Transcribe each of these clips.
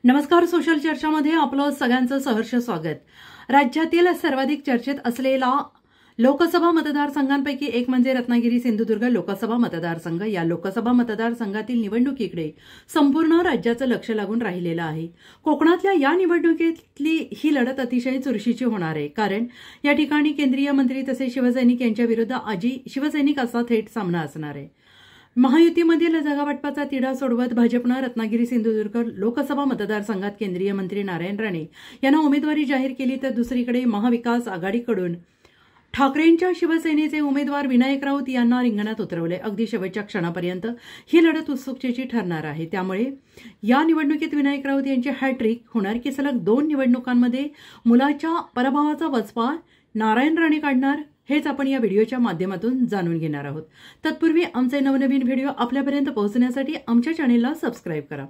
नमस्कार. सोशल चर्चामध्ये आपलं सगळ्यांचं सहर्ष स्वागत. राज्यातील सर्वाधिक चर्चेत असलेला लोकसभा मतदारसंघांपैकी एक म्हणजे रत्नागिरी सिंधुदुर्ग लोकसभा मतदारसंघ. या लोकसभा मतदारसंघातील निवडणुकीकडे संपूर्ण राज्याचं लक्ष लागून राहिलेलं आहे. कोकणातल्या या निवडणुकीतली ही लढत अतिशय चुरशीची होणार आहे, कारण या ठिकाणी केंद्रीय मंत्री तसेच शिवसैनिक यांच्या विरुद्ध आजी शिवसैनिक असा थेट सामना असणार आहे. महायुतीमधील जागावाटपाचा तिढा सोडवत भाजपनं रत्नागिरी सिंधुदुर्ग लोकसभा मतदारसंघात केंद्रीय मंत्री नारायण राणे यांना उमेदवारी जाहीर केली, तर दुसरीकडे महाविकास आघाडीकडून ठाकरेंच्या शिवसेनेचे उमेदवार विनायक राऊत यांना रिंगणात उतरवले. अगदी शेवटच्या क्षणापर्यंत ही लढत उत्सुकतेची ठरणार आहे. त्यामुळे या निवडणुकीत विनायक राऊत यांची हॅट्रिक होणार की सलग 2 निवडणुकांमध्ये मुलाच्या पराभवाचा वचपा नारायण राणे काढणार, हेच आपण या व्हिडिओच्या माध्यमातून जाणून घेणार आहोत. तत्पूर्वी आमचे नवनवीन व्हिडिओ आपल्यापर्यंत पोहोचण्यासाठी आमच्या चॅनेलला सबस्क्राईब करा.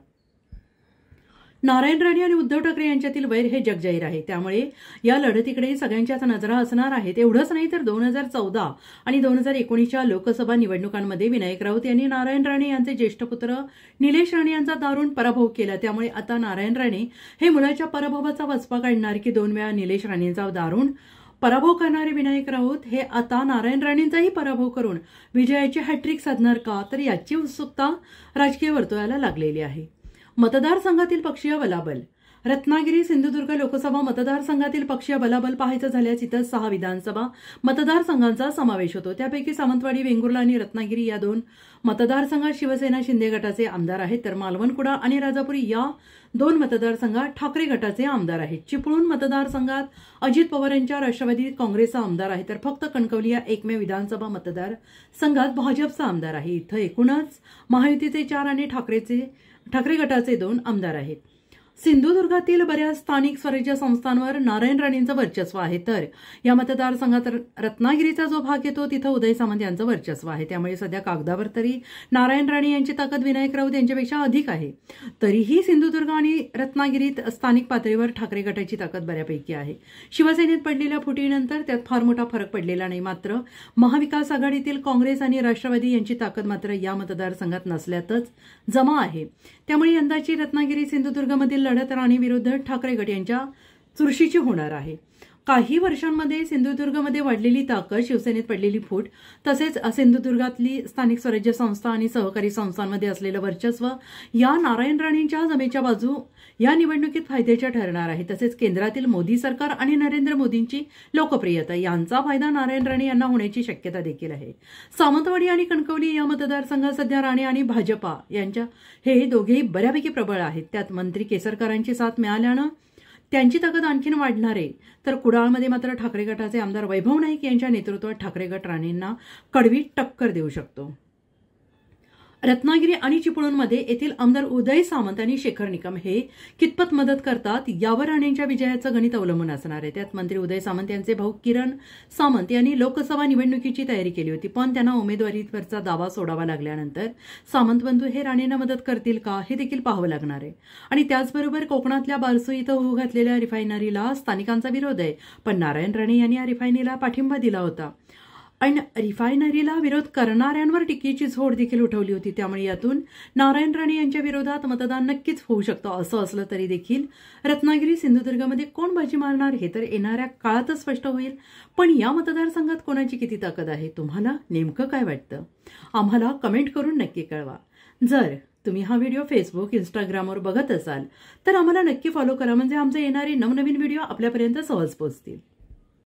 नारायण राणे आणि उद्धव ठाकरे यांच्यातील वैर हे जगजाहीर आहे. त्यामुळे या लढतीकडे सगळ्यांच्याच नजरा असणार आहेत. एवढंच नाही तर 2014 आणि 2019च्या लोकसभा निवडणुकांमध्ये विनायक राऊत यांनी नारायण राणे यांचे ज्येष्ठ पुत्र निलेश राणे यांचा दारुण पराभव केला. त्यामुळे आता नारायण राणे हे मुलाच्या पराभवाचा वचपा काढणार की 2 वेळा निलेश राणेंचा दारुण पराभव करणारे विनायक राऊत हे आता नारायण राणेंचाही पराभव करून विजयाची हॅट्रिक साधणार का, तर याची उत्सुकता राजकीय वर्तुळाला लागलेली आहे. मतदारसंघातील पक्षीय बलाबल. रत्नागिरी सिंधुदुर्ग लोकसभा मतदारसंघातील पक्षीय बलाबल पाहायचं झाल्यास इथं 6 विधानसभा मतदारसंघांचा समावेश होतो. त्यापैकी सावंतवाडी, वेंगुर्ला आणि रत्नागिरी या 2 मतदारसंघात शिवसेना शिंदे गटाचे आमदार आहेत, तर मालवणकुडा आणि राजापूर या 2 मतदारसंघात ठाकरे गटाचे आमदार आहेत. चिपळूण मतदारसंघात अजित पवार यांच्या राष्ट्रवादी काँग्रेसचा आमदार आहे, तर फक्त कणकवली या एकमेव विधानसभा मतदारसंघात भाजपचा आमदार आहे. इथं एकूणच महायुतीचे 4 आणि ठाकरे गटाचे 2 आमदार आहेत. सिंधुदुर्गातील बऱ्याच स्थानिक स्वराज्य संस्थांवर नारायण राणेंचं वर्चस्व आहे, तर या मतदारसंघात रत्नागिरीचा जो भाग येतो तिथं उदय सामंत यांचं वर्चस्व आहे. त्यामुळे सध्या कागदावर तरी नारायण राणे यांची ताकद विनायक राऊत यांच्यापेक्षा अधिक आहे. तरीही सिंधुदुर्ग आणि रत्नागिरीत स्थानिक पातळीवर ठाकरे गटाची ताकद बऱ्यापैकी आहे. शिवसेनेत पडलेल्या फुटीनंतर त्यात फार मोठा फरक पडलेला नाही. मात्र महाविकास आघाडीतील काँग्रेस आणि राष्ट्रवादी यांची ताकद मात्र या मतदारसंघात नसल्यातच जमा आहे. त्यामुळे यंदाची रत्नागिरी सिंधुदुर्गमधील लढत राणे विरुद्ध ठाकरे गट यांच्या चुरशीची होणार आहे. काही वर्षांमध्ये सिंधुदुर्गमध्ये वाढलेली ताकद, शिवसेनेत पडलेली फूट, तसेच सिंधुदुर्गातली स्थानिक स्वराज्य संस्था आणि सहकारी संस्थांमध्ये असलेलं वर्चस्व या नारायण राणेंच्या जमेच्या बाजू या निवडणुकीत फायद्याच्या ठरणार आहे. तसेच केंद्रातील मोदी सरकार आणि नरेंद्र मोदींची लोकप्रियता यांचा फायदा नारायण राणे यांना होण्याची शक्यता देखील आहे. सावंतवाडी आणि कणकवली या मतदारसंघात सध्या राणे आणि भाजपा यांच्या हे दोघेही बऱ्यापैकी प्रबळ आहेत. त्यात मंत्री केसरकरांची साथ मिळाल्यानं त्यांची ताकद आणखीन वाढणार आहे. तर कुडाळमध्ये मात्र ठाकरे गटाचे आमदार वैभव नाईक यांच्या नेतृत्वात ठाकरे गट राणेंना कडवी टक्कर देऊ शकतो. रत्नागिरी आणि चिपळूणमध्ये येथील आमदार उदय सामंत आणि शेखर निकम हे कितपत मदत करतात यावर राणेंच्या विजयाचं गणित अवलंबून असणार आहे. त्यात मंत्री उदय सामंत यांचे भाऊ किरण सामंत यांनी लोकसभा निवडणुकीची तयारी केली होती, पण त्यांना उमेदवारीवरचा दावा सोडावा लागल्यानंतर सामंत बंधू हे राणेंना मदत करतील का हे देखील पाहावं लागणार आहे. आणि त्याचबरोबर कोकणातल्या बारसू इथं होऊ घातलेल्या रिफायनरीला स्थानिकांचा विरोध आहे, पण नारायण राणे यांनी या रिफायनरीला पाठिंबा दिला होता आणि रिफायनरीला विरोध करणाऱ्यांवर टीकेची झोड देखील उठवली होती. त्यामुळे यातून नारायण राणे यांच्या विरोधात मतदान नक्कीच होऊ शकतं. असं असलं तरी देखील रत्नागिरी सिंधुदुर्गमध्ये कोण बाजी मारणार हे तर येणाऱ्या काळातच स्पष्ट होईल. पण या मतदारसंघात कोणाची किती ताकद आहे, तुम्हाला नेमकं काय वाटतं, आम्हाला कमेंट करून नक्की कळवा. जर तुम्ही हा व्हिडिओ फेसबुक, इंस्टाग्रामवर बघत असाल तर आम्हाला नक्की फॉलो करा, म्हणजे आमचे येणारे नवनवीन व्हिडिओ आपल्यापर्यंत सहज पोहोचतील.